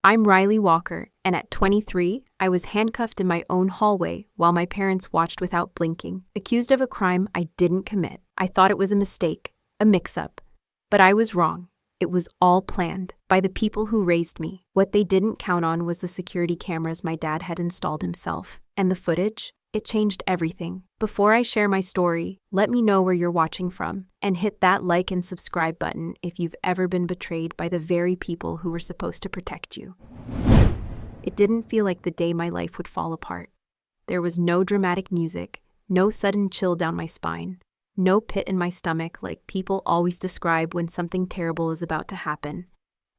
I'm Riley Walker, and at 23, I was handcuffed in my own hallway while my parents watched without blinking, accused of a crime I didn't commit. I thought it was a mistake, a mix-up. But I was wrong. It was all planned by the people who raised me. What they didn't count on was the security cameras my dad had installed himself. And the footage? It changed everything. Before I share my story, let me know where you're watching from, and hit that like and subscribe button if you've ever been betrayed by the very people who were supposed to protect you. It didn't feel like the day my life would fall apart. There was no dramatic music, no sudden chill down my spine, no pit in my stomach like people always describe when something terrible is about to happen.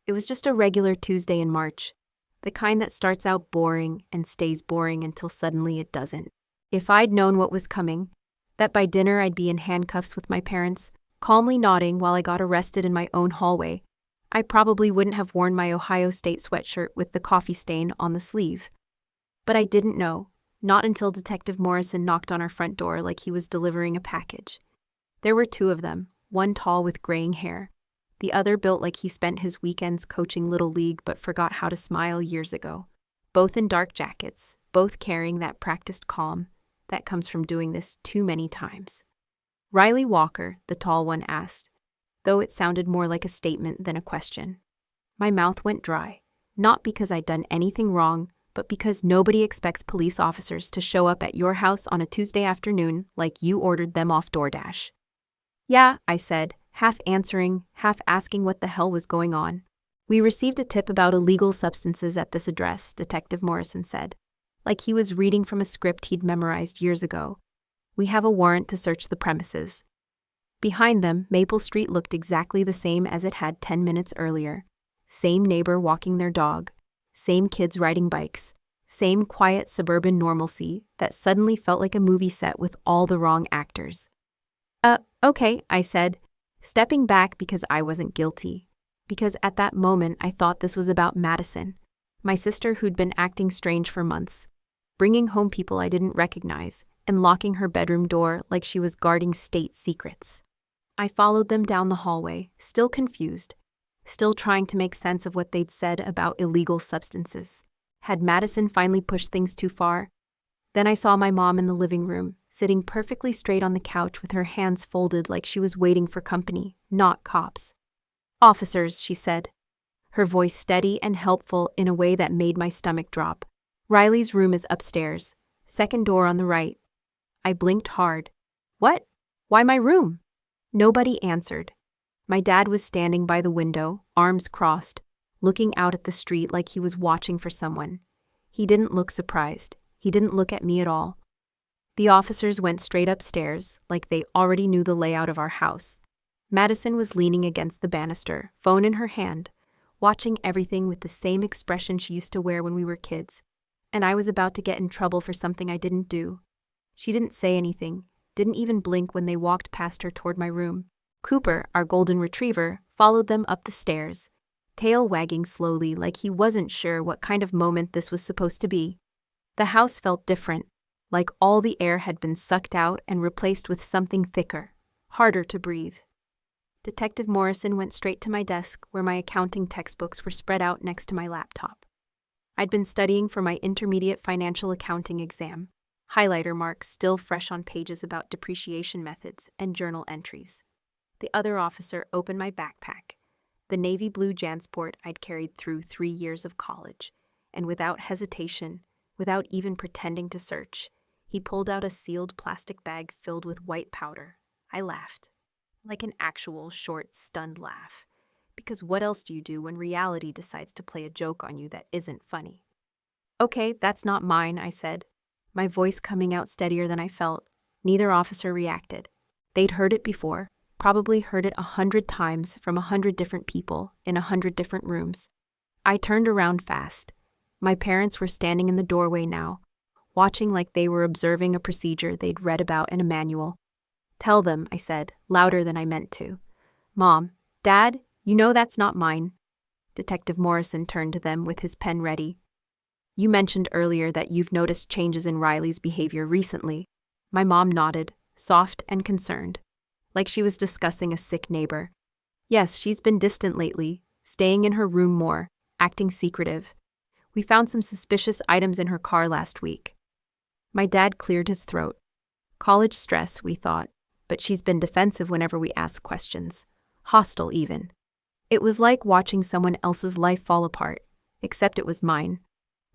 It was just a regular Tuesday in March, the kind that starts out boring and stays boring until suddenly it doesn't. If I'd known what was coming, that by dinner I'd be in handcuffs with my parents, calmly nodding while I got arrested in my own hallway, I probably wouldn't have worn my Ohio State sweatshirt with the coffee stain on the sleeve. But I didn't know, not until Detective Morrison knocked on our front door like he was delivering a package. There were two of them, one tall with graying hair, the other built like he spent his weekends coaching Little League but forgot how to smile years ago. Both in dark jackets, both carrying that practiced calm that comes from doing this too many times. Riley Walker, the tall one, asked, though it sounded more like a statement than a question. My mouth went dry, not because I'd done anything wrong, but because nobody expects police officers to show up at your house on a Tuesday afternoon like you ordered them off DoorDash. Yeah, I said, half answering, half asking what the hell was going on. We received a tip about illegal substances at this address, Detective Morrison said, like he was reading from a script he'd memorized years ago. We have a warrant to search the premises. Behind them, Maple Street looked exactly the same as it had 10 minutes earlier. Same neighbor walking their dog, same kids riding bikes, same quiet suburban normalcy that suddenly felt like a movie set with all the wrong actors. Okay, I said, stepping back because I wasn't guilty. Because at that moment I thought this was about Madison, my sister who'd been acting strange for months, bringing home people I didn't recognize, and locking her bedroom door like she was guarding state secrets. I followed them down the hallway, still confused, still trying to make sense of what they'd said about illegal substances. Had Madison finally pushed things too far? Then I saw my mom in the living room, sitting perfectly straight on the couch with her hands folded like she was waiting for company, not cops. Officers, she said, her voice steady and helpful in a way that made my stomach drop. Riley's room is upstairs, second door on the right. I blinked hard. What? Why my room? Nobody answered. My dad was standing by the window, arms crossed, looking out at the street like he was watching for someone. He didn't look surprised. He didn't look at me at all. The officers went straight upstairs, like they already knew the layout of our house. Madison was leaning against the banister, phone in her hand, watching everything with the same expression she used to wear when we were kids. And I was about to get in trouble for something I didn't do. She didn't say anything, didn't even blink when they walked past her toward my room. Cooper, our golden retriever, followed them up the stairs, tail wagging slowly like he wasn't sure what kind of moment this was supposed to be. The house felt different, like all the air had been sucked out and replaced with something thicker, harder to breathe. Detective Morrison went straight to my desk where my accounting textbooks were spread out next to my laptop. I'd been studying for my intermediate financial accounting exam, highlighter marks still fresh on pages about depreciation methods and journal entries. The other officer opened my backpack, the navy blue JanSport I'd carried through 3 years of college, and without hesitation, without even pretending to search, he pulled out a sealed plastic bag filled with white powder. I laughed, like an actual short, stunned laugh, because what else do you do when reality decides to play a joke on you that isn't funny? Okay, that's not mine, I said, my voice coming out steadier than I felt. Neither officer reacted. They'd heard it before, probably heard it 100 times from 100 different people in 100 different rooms. I turned around fast. My parents were standing in the doorway now, watching like they were observing a procedure they'd read about in a manual. Tell them, I said, louder than I meant to. Mom, Dad, you know that's not mine. Detective Morrison turned to them with his pen ready. You mentioned earlier that you've noticed changes in Riley's behavior recently. My mom nodded, soft and concerned, like she was discussing a sick neighbor. Yes, she's been distant lately, staying in her room more, acting secretive. We found some suspicious items in her car last week. My dad cleared his throat. College stress, we thought, but she's been defensive whenever we ask questions. Hostile, even. It was like watching someone else's life fall apart, except it was mine.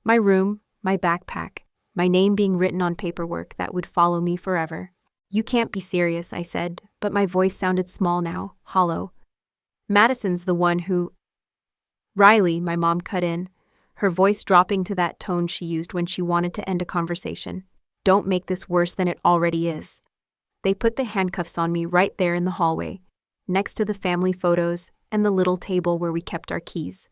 My room, my backpack, my name being written on paperwork that would follow me forever. You can't be serious, I said, but my voice sounded small now, hollow. Madison's the one who... Riley, my mom cut in, her voice dropping to that tone she used when she wanted to end a conversation. Don't make this worse than it already is. They put the handcuffs on me right there in the hallway, next to the family photos and the little table where we kept our keys.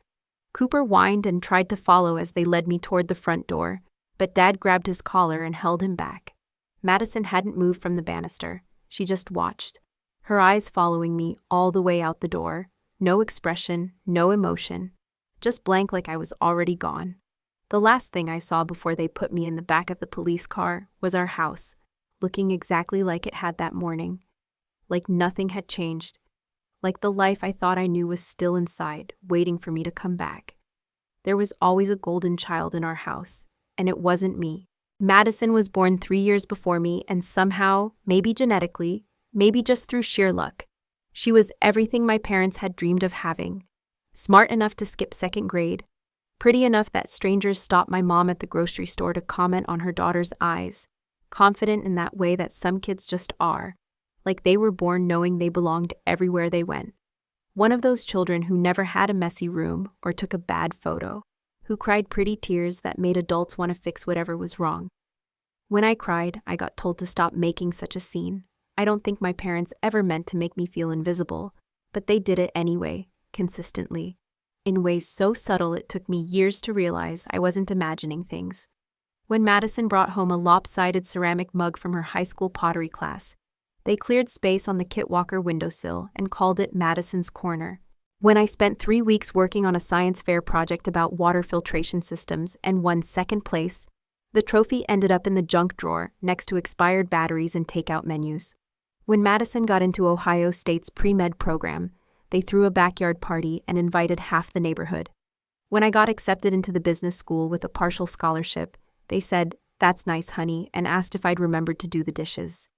Cooper whined and tried to follow as they led me toward the front door, but Dad grabbed his collar and held him back. Madison hadn't moved from the banister. She just watched, her eyes following me all the way out the door. No expression, no emotion, just blank like I was already gone. The last thing I saw before they put me in the back of the police car was our house, looking exactly like it had that morning. Like nothing had changed. Like the life I thought I knew was still inside, waiting for me to come back. There was always a golden child in our house, and it wasn't me. Madison was born 3 years before me, and somehow, maybe genetically, maybe just through sheer luck, she was everything my parents had dreamed of having. Smart enough to skip second grade, pretty enough that strangers stopped my mom at the grocery store to comment on her daughter's eyes, confident in that way that some kids just are, like they were born knowing they belonged everywhere they went. One of those children who never had a messy room or took a bad photo, who cried pretty tears that made adults want to fix whatever was wrong. When I cried, I got told to stop making such a scene. I don't think my parents ever meant to make me feel invisible, but they did it anyway, consistently. In ways so subtle it took me years to realize I wasn't imagining things. When Madison brought home a lopsided ceramic mug from her high school pottery class, they cleared space on the Kit Walker windowsill and called it Madison's Corner. When I spent 3 weeks working on a science fair project about water filtration systems and won second place, the trophy ended up in the junk drawer next to expired batteries and takeout menus. When Madison got into Ohio State's pre-med program, they threw a backyard party and invited half the neighborhood. When I got accepted into the business school with a partial scholarship, they said, "That's nice, honey," and asked if I'd remembered to do the dishes.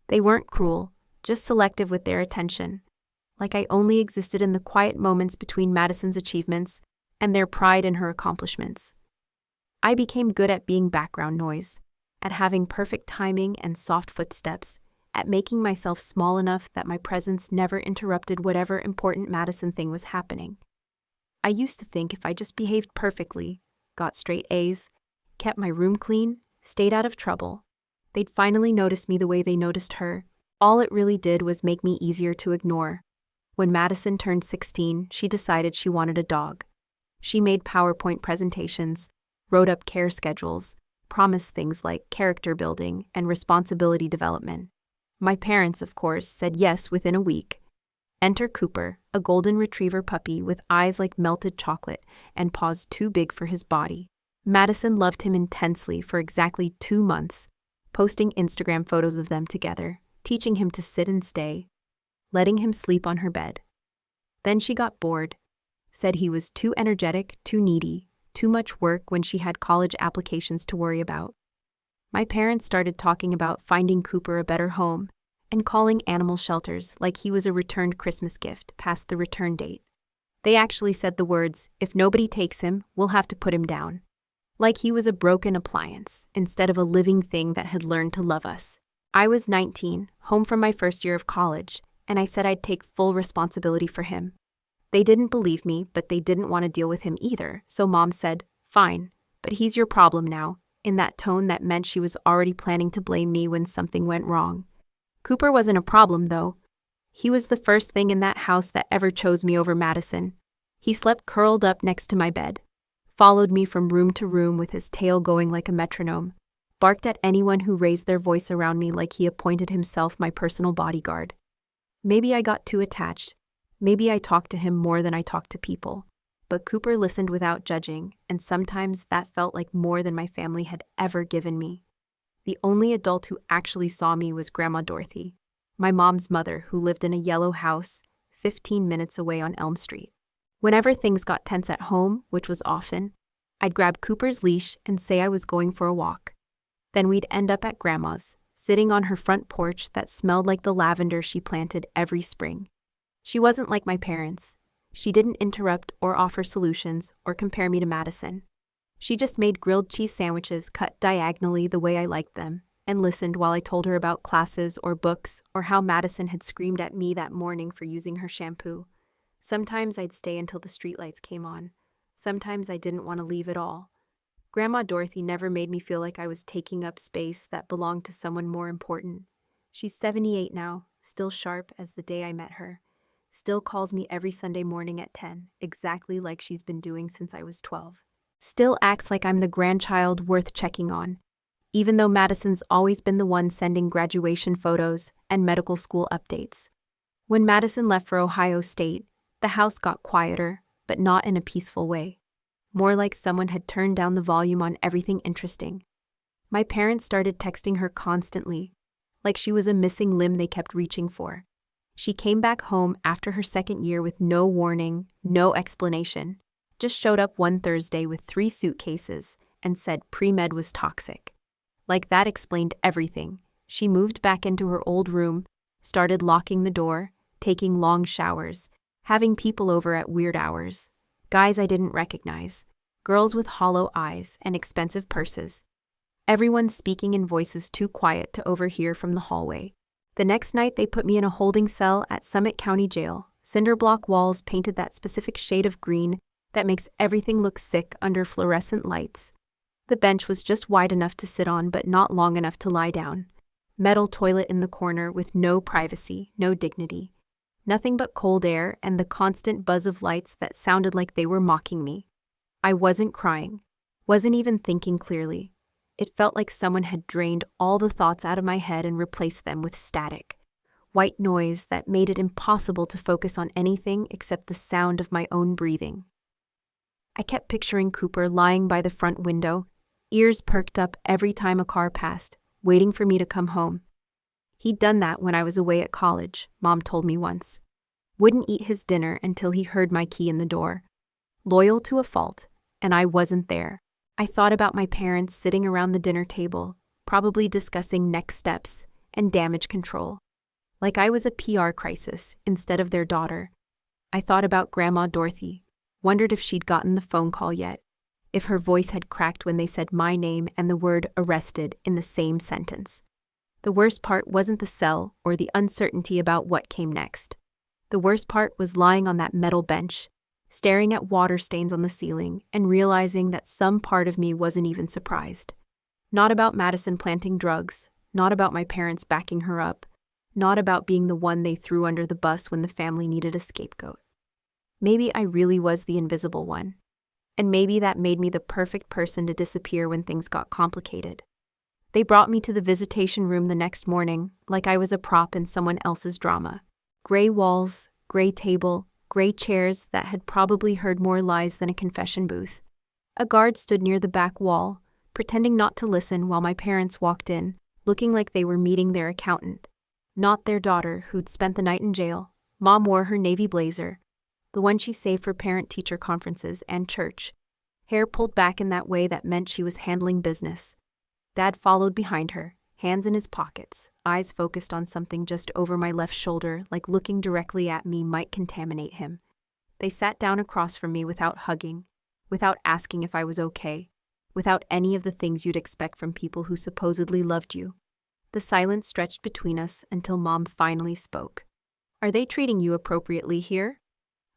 They weren't cruel, just selective with their attention. Like I only existed in the quiet moments between Madison's achievements and their pride in her accomplishments. I became good at being background noise, at having perfect timing and soft footsteps, at making myself small enough that my presence never interrupted whatever important Madison thing was happening. I used to think if I just behaved perfectly, got straight A's, kept my room clean, stayed out of trouble, they'd finally notice me the way they noticed her. All it really did was make me easier to ignore. When Madison turned 16, she decided she wanted a dog. She made PowerPoint presentations, wrote up care schedules, promised things like character building and responsibility development. My parents, of course, said yes within a week. Enter Cooper, a golden retriever puppy with eyes like melted chocolate and paws too big for his body. Madison loved him intensely for exactly 2 months, posting Instagram photos of them together, teaching him to sit and stay, letting him sleep on her bed. Then she got bored, said he was too energetic, too needy, too much work when she had college applications to worry about. My parents started talking about finding Cooper a better home and calling animal shelters like he was a returned Christmas gift past the return date. They actually said the words, "If nobody takes him, we'll have to put him down." Like he was a broken appliance instead of a living thing that had learned to love us. I was 19, home from my first year of college, and I said I'd take full responsibility for him. They didn't believe me, but they didn't want to deal with him either, so Mom said, "Fine, but he's your problem now," in that tone that meant she was already planning to blame me when something went wrong. Cooper wasn't a problem, though. He was the first thing in that house that ever chose me over Madison. He slept curled up next to my bed, followed me from room to room with his tail going like a metronome, barked at anyone who raised their voice around me like he appointed himself my personal bodyguard. Maybe I got too attached. Maybe I talked to him more than I talked to people. But Cooper listened without judging, and sometimes that felt like more than my family had ever given me. The only adult who actually saw me was Grandma Dorothy, my mom's mother, who lived in a yellow house 15 minutes away on Elm Street. Whenever things got tense at home, which was often, I'd grab Cooper's leash and say I was going for a walk. Then we'd end up at Grandma's, sitting on her front porch that smelled like the lavender she planted every spring. She wasn't like my parents. She didn't interrupt or offer solutions or compare me to Madison. She just made grilled cheese sandwiches cut diagonally the way I liked them, and listened while I told her about classes or books or how Madison had screamed at me that morning for using her shampoo. Sometimes I'd stay until the streetlights came on. Sometimes I didn't want to leave at all. Grandma Dorothy never made me feel like I was taking up space that belonged to someone more important. She's 78 now, still sharp as the day I met her. Still calls me every Sunday morning at 10, exactly like she's been doing since I was 12. Still acts like I'm the grandchild worth checking on, even though Madison's always been the one sending graduation photos and medical school updates. When Madison left for Ohio State, the house got quieter, but not in a peaceful way. More like someone had turned down the volume on everything interesting. My parents started texting her constantly, like she was a missing limb they kept reaching for. She came back home after her second year with no warning, no explanation. Just showed up one Thursday with 3 suitcases and said pre-med was toxic. Like that explained everything. She moved back into her old room, started locking the door, taking long showers, having people over at weird hours. Guys I didn't recognize, girls with hollow eyes and expensive purses. Everyone speaking in voices too quiet to overhear from the hallway. The next night they put me in a holding cell at Summit County Jail, cinder block walls painted that specific shade of green that makes everything look sick under fluorescent lights. The bench was just wide enough to sit on but not long enough to lie down. Metal toilet in the corner with no privacy, no dignity. Nothing but cold air and the constant buzz of lights that sounded like they were mocking me. I wasn't crying, wasn't even thinking clearly. It felt like someone had drained all the thoughts out of my head and replaced them with static. White noise that made it impossible to focus on anything except the sound of my own breathing. I kept picturing Cooper lying by the front window, ears perked up every time a car passed, waiting for me to come home. He'd done that when I was away at college, Mom told me once. Wouldn't eat his dinner until he heard my key in the door. Loyal to a fault, and I wasn't there. I thought about my parents sitting around the dinner table, probably discussing next steps and damage control. Like I was a PR crisis instead of their daughter. I thought about Grandma Dorothy, wondered if she'd gotten the phone call yet, if her voice had cracked when they said my name and the word arrested in the same sentence. The worst part wasn't the cell or the uncertainty about what came next. The worst part was lying on that metal bench, staring at water stains on the ceiling and realizing that some part of me wasn't even surprised. Not about Madison planting drugs, not about my parents backing her up, not about being the one they threw under the bus when the family needed a scapegoat. Maybe I really was the invisible one, and maybe that made me the perfect person to disappear when things got complicated. They brought me to the visitation room the next morning like I was a prop in someone else's drama. Gray walls, gray table, gray chairs that had probably heard more lies than a confession booth. A guard stood near the back wall, pretending not to listen while my parents walked in, looking like they were meeting their accountant. Not their daughter, who'd spent the night in jail. Mom wore her navy blazer, the one she saved for parent-teacher conferences and church. Hair pulled back in that way that meant she was handling business. Dad followed behind her, hands in his pockets, eyes focused on something just over my left shoulder, like looking directly at me might contaminate him. They sat down across from me without hugging, without asking if I was okay, without any of the things you'd expect from people who supposedly loved you. The silence stretched between us until Mom finally spoke. "Are they treating you appropriately here?"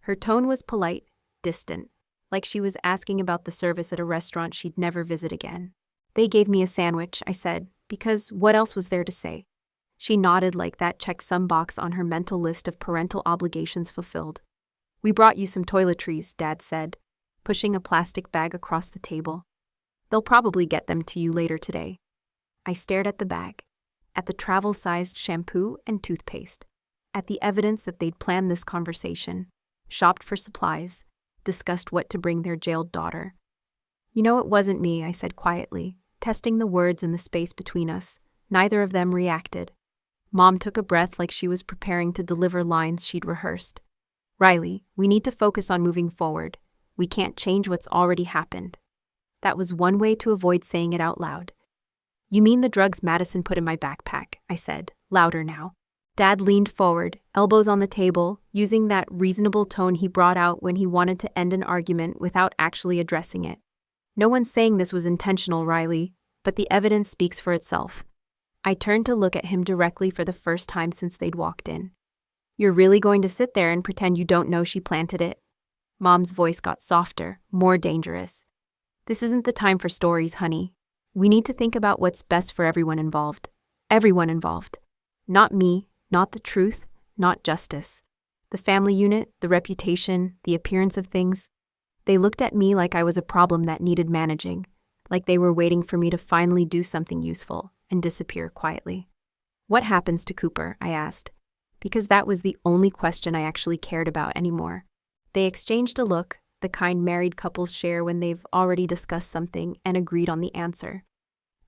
Her tone was polite, distant, like she was asking about the service at a restaurant she'd never visit again. "They gave me a sandwich," I said, because what else was there to say? She nodded like that checked some box on her mental list of parental obligations fulfilled. "We brought you some toiletries," Dad said, pushing a plastic bag across the table. "They'll probably get them to you later today." I stared at the bag, at the travel-sized shampoo and toothpaste, at the evidence that they'd planned this conversation, shopped for supplies, discussed what to bring their jailed daughter. "You know, it wasn't me," I said quietly, testing the words in the space between us. Neither of them reacted. Mom took a breath like she was preparing to deliver lines she'd rehearsed. Riley, we need to focus on moving forward. We can't change what's already happened. That was one way to avoid saying it out loud. You mean the drugs Madison put in my backpack, I said, louder now. Dad leaned forward, elbows on the table, using that reasonable tone he brought out when he wanted to end an argument without actually addressing it. No one's saying this was intentional, Riley, but the evidence speaks for itself. I turned to look at him directly for the first time since they'd walked in. You're really going to sit there and pretend you don't know she planted it? Mom's voice got softer, more dangerous. This isn't the time for stories, honey. We need to think about what's best for everyone involved. Everyone involved. Not me, not the truth, not justice. The family unit, the reputation, the appearance of things. They looked at me like I was a problem that needed managing, like they were waiting for me to finally do something useful and disappear quietly. What happens to Cooper? I asked, because that was the only question I actually cared about anymore. They exchanged a look, the kind married couples share when they've already discussed something and agreed on the answer.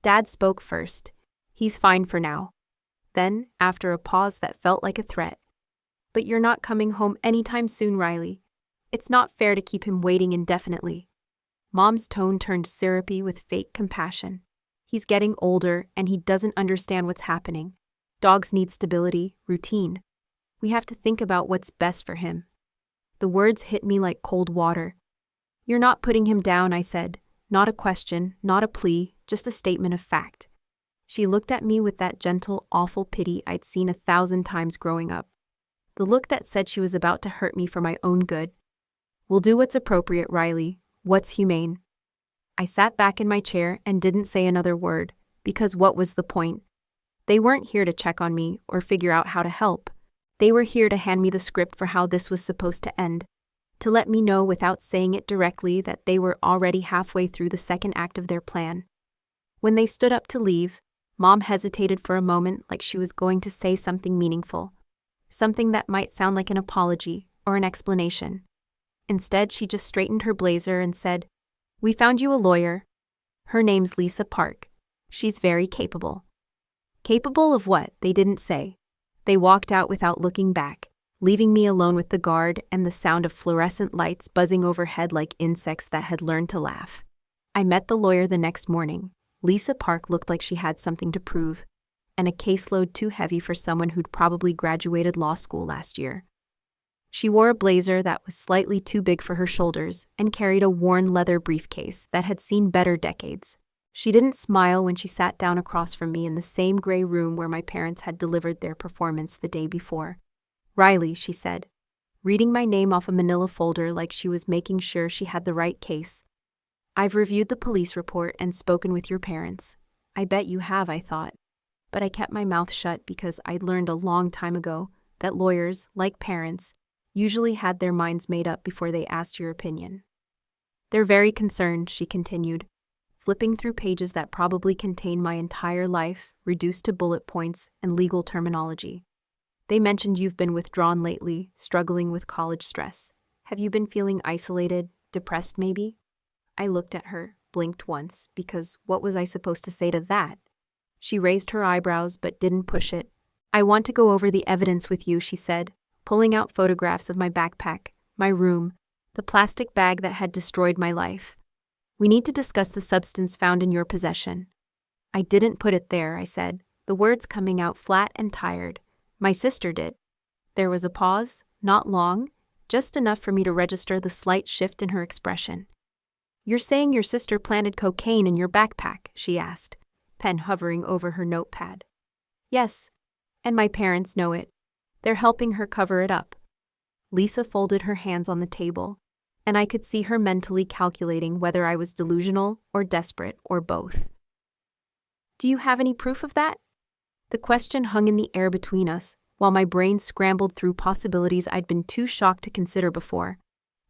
Dad spoke first. He's fine for now. Then, after a pause that felt like a threat, but you're not coming home anytime soon, Riley. It's not fair to keep him waiting indefinitely. Mom's tone turned syrupy with fake compassion. He's getting older and he doesn't understand what's happening. Dogs need stability, routine. We have to think about what's best for him. The words hit me like cold water. You're not putting him down, I said. Not a question, not a plea, just a statement of fact. She looked at me with that gentle, awful pity I'd seen 1,000 times growing up. The look that said she was about to hurt me for my own good. We'll do what's appropriate, Riley. What's humane? I sat back in my chair and didn't say another word, because what was the point? They weren't here to check on me or figure out how to help. They were here to hand me the script for how this was supposed to end, to let me know without saying it directly that they were already halfway through the second act of their plan. When they stood up to leave, Mom hesitated for a moment like she was going to say something meaningful, something that might sound like an apology or an explanation. Instead, she just straightened her blazer and said, "We found you a lawyer. Her name's Lisa Park. She's very capable." Capable of what? They didn't say. They walked out without looking back, leaving me alone with the guard and the sound of fluorescent lights buzzing overhead like insects that had learned to laugh. I met the lawyer the next morning. Lisa Park looked like she had something to prove, and a caseload too heavy for someone who'd probably graduated law school last year. She wore a blazer that was slightly too big for her shoulders and carried a worn leather briefcase that had seen better decades. She didn't smile when she sat down across from me in the same gray room where my parents had delivered their performance the day before. "Riley," she said, reading my name off a manila folder like she was making sure she had the right case. "I've reviewed the police report and spoken with your parents." I bet you have, I thought. But I kept my mouth shut because I'd learned a long time ago that lawyers, like parents, usually had their minds made up before they asked your opinion. "They're very concerned," she continued, flipping through pages that probably contained my entire life, reduced to bullet points and legal terminology. "They mentioned you've been withdrawn lately, struggling with college stress. Have you been feeling isolated, depressed maybe?" I looked at her, blinked once, because what was I supposed to say to that? She raised her eyebrows but didn't push it. "I want to go over the evidence with you," she said, pulling out photographs of my backpack, my room, the plastic bag that had destroyed my life. "We need to discuss the substance found in your possession." "I didn't put it there," I said, the words coming out flat and tired. "My sister did." There was a pause, not long, just enough for me to register the slight shift in her expression. "You're saying your sister planted cocaine in your backpack?" she asked, pen hovering over her notepad. "Yes, and my parents know it. They're helping her cover it up." Lisa folded her hands on the table, and I could see her mentally calculating whether I was delusional or desperate or both. "Do you have any proof of that?" The question hung in the air between us, while my brain scrambled through possibilities I'd been too shocked to consider before.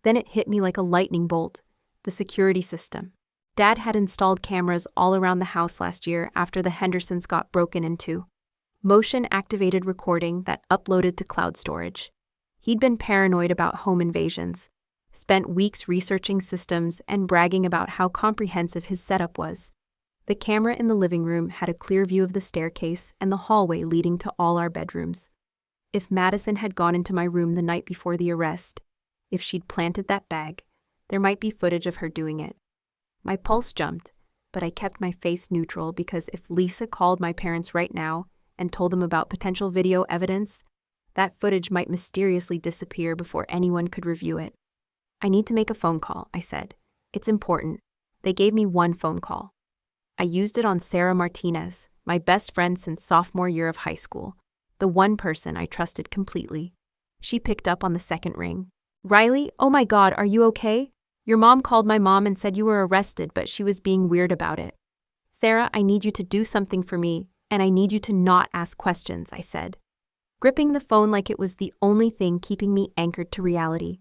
Then it hit me like a lightning bolt. The security system. Dad had installed cameras all around the house last year after the Hendersons got broken into. Motion-activated recording that uploaded to cloud storage. He'd been paranoid about home invasions, spent weeks researching systems and bragging about how comprehensive his setup was. The camera in the living room had a clear view of the staircase and the hallway leading to all our bedrooms. If Madison had gone into my room the night before the arrest, if she'd planted that bag, there might be footage of her doing it. My pulse jumped, but I kept my face neutral because if Lisa called my parents right now and told them about potential video evidence, that footage might mysteriously disappear before anyone could review it. I need to make a phone call, I said. It's important. They gave me one phone call. I used it on Sarah Martinez, my best friend since sophomore year of high school, the one person I trusted completely. She picked up on the second ring. Riley, oh my God, are you okay? Your mom called my mom and said you were arrested, but she was being weird about it. Sarah, I need you to do something for me, and I need you to not ask questions, I said, gripping the phone like it was the only thing keeping me anchored to reality.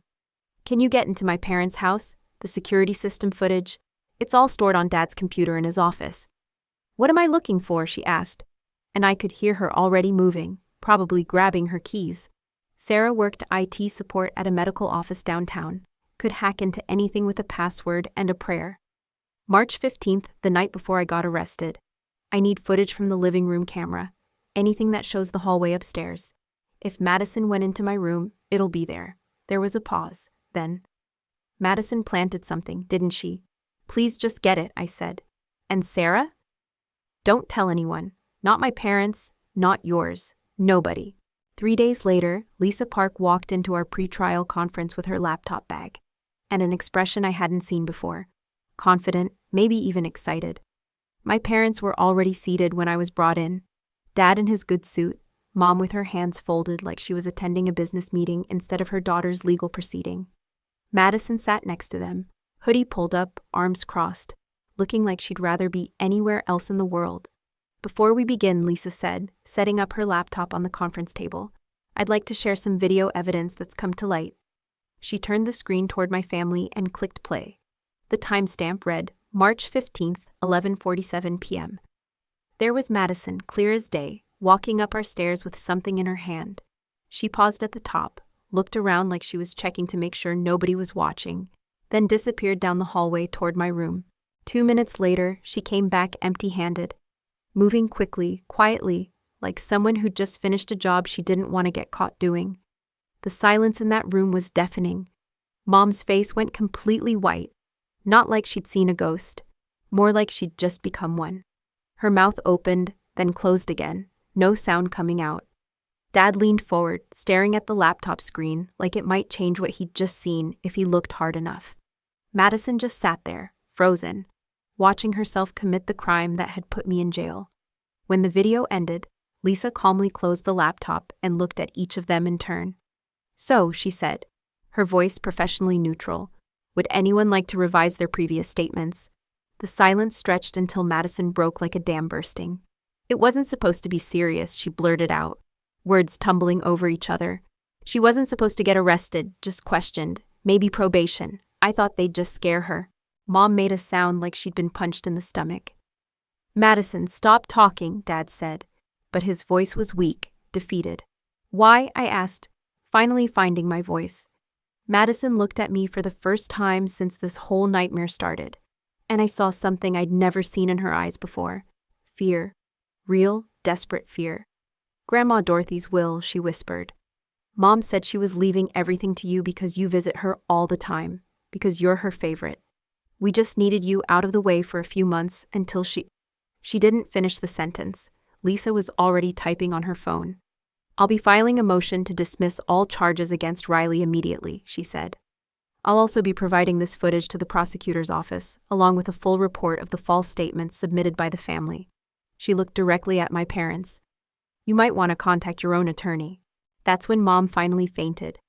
Can you get into my parents' house? The security system footage? It's all stored on Dad's computer in his office. What am I looking for? She asked, and I could hear her already moving, probably grabbing her keys. Sarah worked IT support at a medical office downtown, could hack into anything with a password and a prayer. March 15th, the night before I got arrested. I need footage from the living room camera, anything that shows the hallway upstairs. If Madison went into my room, it'll be there. There was a pause. Then, Madison planted something, didn't she? Please just get it, I said. And Sarah? Don't tell anyone. Not my parents, not yours. Nobody. 3 days later, Lisa Park walked into our pre-trial conference with her laptop bag, and an expression I hadn't seen before. Confident, maybe even excited. My parents were already seated when I was brought in. Dad in his good suit, Mom with her hands folded like she was attending a business meeting instead of her daughter's legal proceeding. Madison sat next to them, hoodie pulled up, arms crossed, looking like she'd rather be anywhere else in the world. Before we begin, Lisa said, setting up her laptop on the conference table, I'd like to share some video evidence that's come to light. She turned the screen toward my family and clicked play. The timestamp read, March 15th, 11:47 p.m. There was Madison, clear as day, walking up our stairs with something in her hand. She paused at the top, looked around like she was checking to make sure nobody was watching, then disappeared down the hallway toward my room. 2 minutes later, she came back empty-handed, moving quickly, quietly, like someone who'd just finished a job she didn't want to get caught doing. The silence in that room was deafening. Mom's face went completely white, not like she'd seen a ghost, more like she'd just become one. Her mouth opened, then closed again, no sound coming out. Dad leaned forward, staring at the laptop screen like it might change what he'd just seen if he looked hard enough. Madison just sat there, frozen, watching herself commit the crime that had put me in jail. When the video ended, Lisa calmly closed the laptop and looked at each of them in turn. So, she said, her voice professionally neutral, would anyone like to revise their previous statements? The silence stretched until Madison broke like a dam bursting. It wasn't supposed to be serious, she blurted out, words tumbling over each other. She wasn't supposed to get arrested, just questioned, maybe probation. I thought they'd just scare her. Mom made a sound like she'd been punched in the stomach. Madison, stop talking, Dad said, but his voice was weak, defeated. Why? I asked, finally finding my voice. Madison looked at me for the first time since this whole nightmare started, and I saw something I'd never seen in her eyes before. Fear. Real, desperate fear. Grandma Dorothy's will, she whispered. Mom said she was leaving everything to you because you visit her all the time, because you're her favorite. We just needed you out of the way for a few months until she didn't finish the sentence. Lisa was already typing on her phone. I'll be filing a motion to dismiss all charges against Riley immediately, she said. I'll also be providing this footage to the prosecutor's office, along with a full report of the false statements submitted by the family. She looked directly at my parents. You might want to contact your own attorney. That's when Mom finally fainted,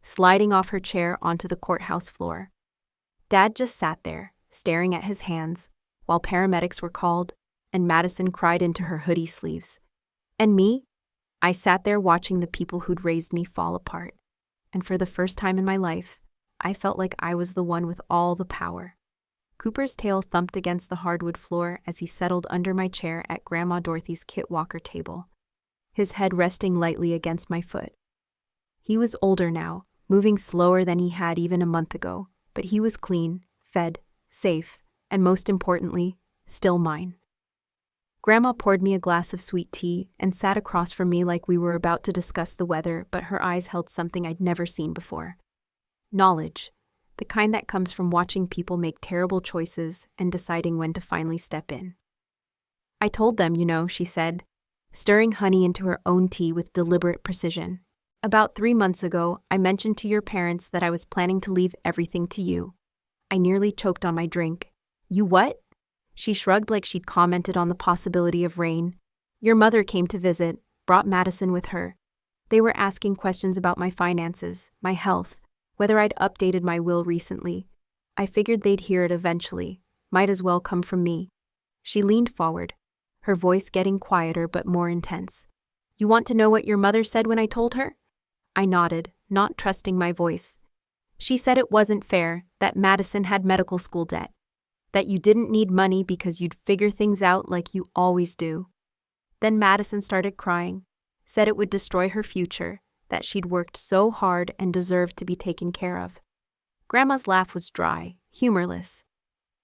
sliding off her chair onto the courthouse floor. Dad just sat there, staring at his hands, while paramedics were called, and Madison cried into her hoodie sleeves. And me? I sat there watching the people who'd raised me fall apart, and for the first time in my life, I felt like I was the one with all the power. Cooper's tail thumped against the hardwood floor as he settled under my chair at Grandma Dorothy's kit walker table, his head resting lightly against my foot. He was older now, moving slower than he had even a month ago, but he was clean, fed, safe, and most importantly, still mine. Grandma poured me a glass of sweet tea and sat across from me like we were about to discuss the weather, but her eyes held something I'd never seen before. Knowledge, the kind that comes from watching people make terrible choices and deciding when to finally step in. I told them, she said, stirring honey into her own tea with deliberate precision. About 3 months ago, I mentioned to your parents that I was planning to leave everything to you. I nearly choked on my drink. You what? She shrugged like she'd commented on the possibility of rain. Your mother came to visit, brought Madison with her. They were asking questions about my finances, my health, whether I'd updated my will recently. I figured they'd hear it eventually. Might as well come from me. She leaned forward, her voice getting quieter but more intense. You want to know what your mother said when I told her? I nodded, not trusting my voice. She said it wasn't fair, that Madison had medical school debt, that you didn't need money because you'd figure things out like you always do. Then Madison started crying, said it would destroy her future, that she'd worked so hard and deserved to be taken care of. Grandma's laugh was dry, humorless,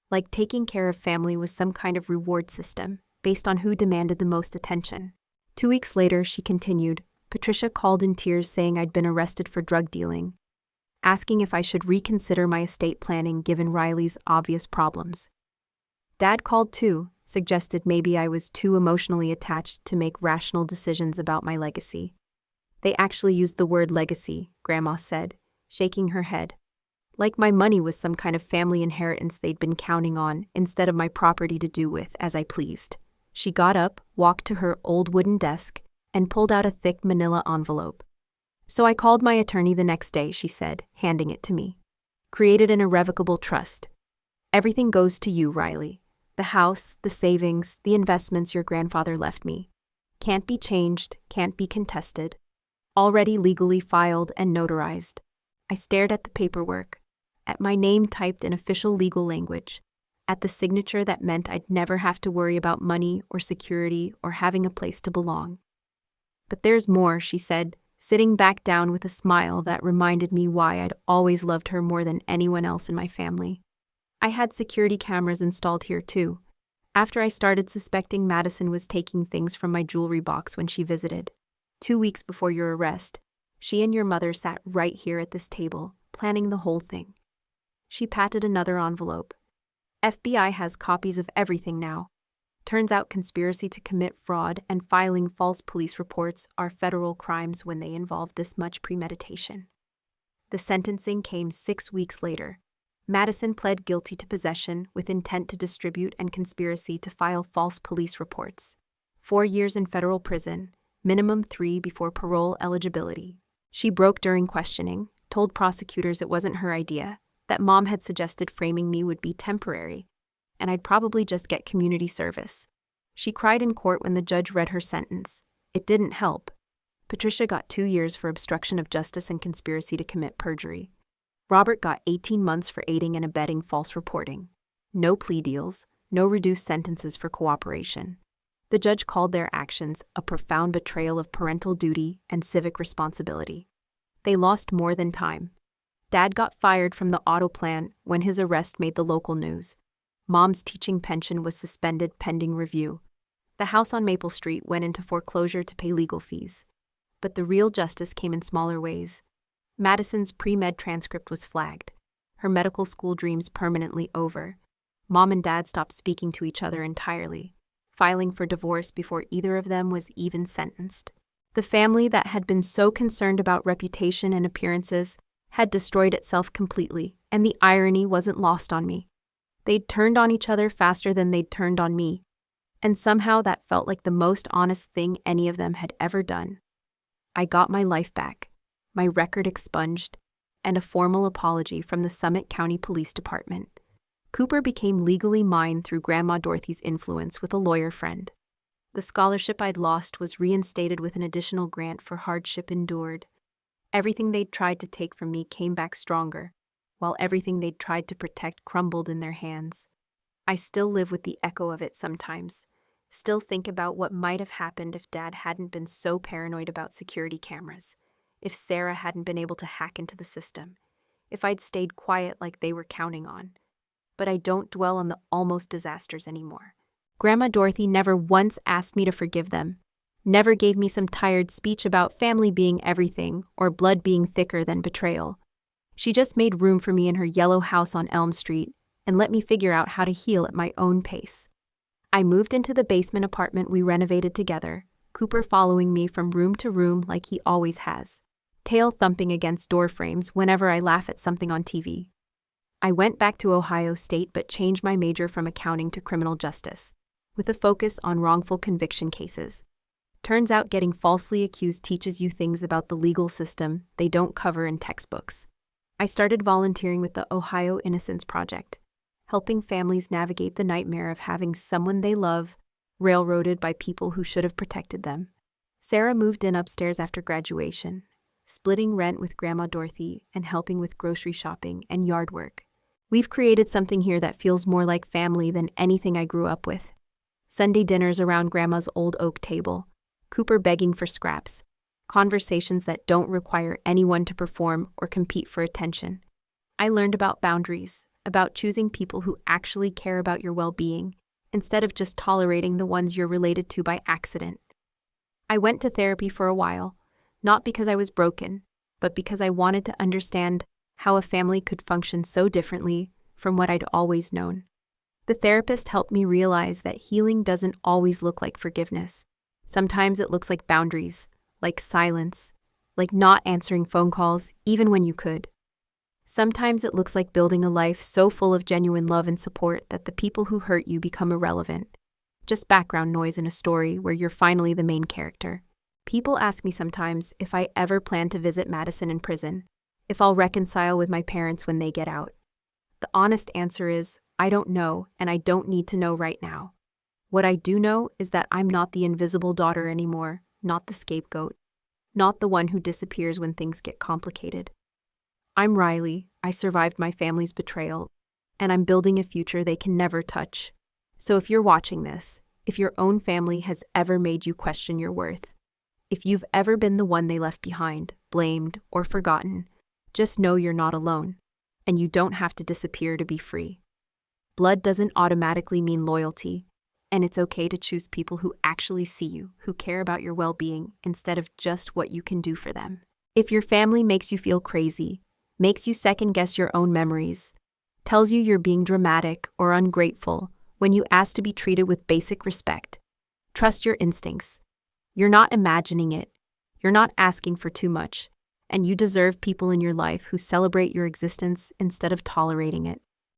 like taking care of family was some kind of reward system, based on who demanded the most attention. 2 weeks later, she continued, Patricia called in tears saying I'd been arrested for drug dealing, asking if I should reconsider my estate planning given Riley's obvious problems. Dad called too, suggested maybe I was too emotionally attached to make rational decisions about my legacy. They actually used the word legacy, Grandma said, shaking her head. Like my money was some kind of family inheritance they'd been counting on instead of my property to do with as I pleased. She got up, walked to her old wooden desk, and pulled out a thick manila envelope. So I called my attorney the next day, she said, handing it to me. Created an irrevocable trust. Everything goes to you, Riley. The house, the savings, the investments your grandfather left me. Can't be changed, can't be contested. Already legally filed and notarized. I stared at the paperwork, at my name typed in official legal language, at the signature that meant I'd never have to worry about money or security or having a place to belong. But there's more, she said, sitting back down with a smile that reminded me why I'd always loved her more than anyone else in my family. I had security cameras installed here too, after I started suspecting Madison was taking things from my jewelry box when she visited. 2 weeks before your arrest, she and your mother sat right here at this table, planning the whole thing. She patted another envelope. FBI has copies of everything now. Turns out conspiracy to commit fraud and filing false police reports are federal crimes when they involve this much premeditation. The sentencing came 6 weeks later. Madison pled guilty to possession with intent to distribute and conspiracy to file false police reports. 4 years in federal prison, minimum 3 before parole eligibility. She broke during questioning, told prosecutors it wasn't her idea, that Mom had suggested framing me would be temporary, and I'd probably just get community service. She cried in court when the judge read her sentence. It didn't help. Patricia got 2 years for obstruction of justice and conspiracy to commit perjury. Robert got 18 months for aiding and abetting false reporting. No plea deals, no reduced sentences for cooperation. The judge called their actions a profound betrayal of parental duty and civic responsibility. They lost more than time. Dad got fired from the auto plant when his arrest made the local news. Mom's teaching pension was suspended pending review. The house on Maple Street went into foreclosure to pay legal fees. But the real justice came in smaller ways. Madison's pre-med transcript was flagged. Her medical school dreams permanently over. Mom and Dad stopped speaking to each other entirely, filing for divorce before either of them was even sentenced. The family that had been so concerned about reputation and appearances had destroyed itself completely, and the irony wasn't lost on me. They'd turned on each other faster than they'd turned on me, and somehow that felt like the most honest thing any of them had ever done. I got my life back, my record expunged, and a formal apology from the Summit County Police Department. Cooper became legally mine through Grandma Dorothy's influence with a lawyer friend. The scholarship I'd lost was reinstated with an additional grant for hardship endured. Everything they'd tried to take from me came back stronger, while everything they'd tried to protect crumbled in their hands. I still live with the echo of it sometimes, still think about what might have happened if Dad hadn't been so paranoid about security cameras, if Sarah hadn't been able to hack into the system, if I'd stayed quiet like they were counting on. But I don't dwell on the almost disasters anymore. Grandma Dorothy never once asked me to forgive them, never gave me some tired speech about family being everything or blood being thicker than betrayal. She just made room for me in her yellow house on Elm Street and let me figure out how to heal at my own pace. I moved into the basement apartment we renovated together, Cooper following me from room to room like he always has, tail thumping against door frames whenever I laugh at something on TV. I went back to Ohio State but changed my major from accounting to criminal justice, with a focus on wrongful conviction cases. Turns out getting falsely accused teaches you things about the legal system they don't cover in textbooks. I started volunteering with the Ohio Innocence Project, helping families navigate the nightmare of having someone they love railroaded by people who should have protected them. Sarah moved in upstairs after graduation, splitting rent with Grandma Dorothy and helping with grocery shopping and yard work. We've created something here that feels more like family than anything I grew up with. Sunday dinners around Grandma's old oak table, Cooper begging for scraps, conversations that don't require anyone to perform or compete for attention. I learned about boundaries, about choosing people who actually care about your well-being, instead of just tolerating the ones you're related to by accident. I went to therapy for a while, not because I was broken, but because I wanted to understand how a family could function so differently from what I'd always known. The therapist helped me realize that healing doesn't always look like forgiveness. Sometimes it looks like boundaries, like silence, like not answering phone calls even when you could. Sometimes it looks like building a life so full of genuine love and support that the people who hurt you become irrelevant, just background noise in a story where you're finally the main character. People ask me sometimes if I ever plan to visit Madison in prison, if I'll reconcile with my parents when they get out. The honest answer is, I don't know, and I don't need to know right now. What I do know is that I'm not the invisible daughter anymore, not the scapegoat, not the one who disappears when things get complicated. I'm Riley, I survived my family's betrayal, and I'm building a future they can never touch. So if you're watching this, if your own family has ever made you question your worth, if you've ever been the one they left behind, blamed, or forgotten, just know you're not alone, and you don't have to disappear to be free. Blood doesn't automatically mean loyalty, and it's okay to choose people who actually see you, who care about your well-being, instead of just what you can do for them. If your family makes you feel crazy, makes you second-guess your own memories, tells you you're being dramatic or ungrateful when you ask to be treated with basic respect, trust your instincts. You're not imagining it. You're not asking for too much, and you deserve people in your life who celebrate your existence instead of tolerating it.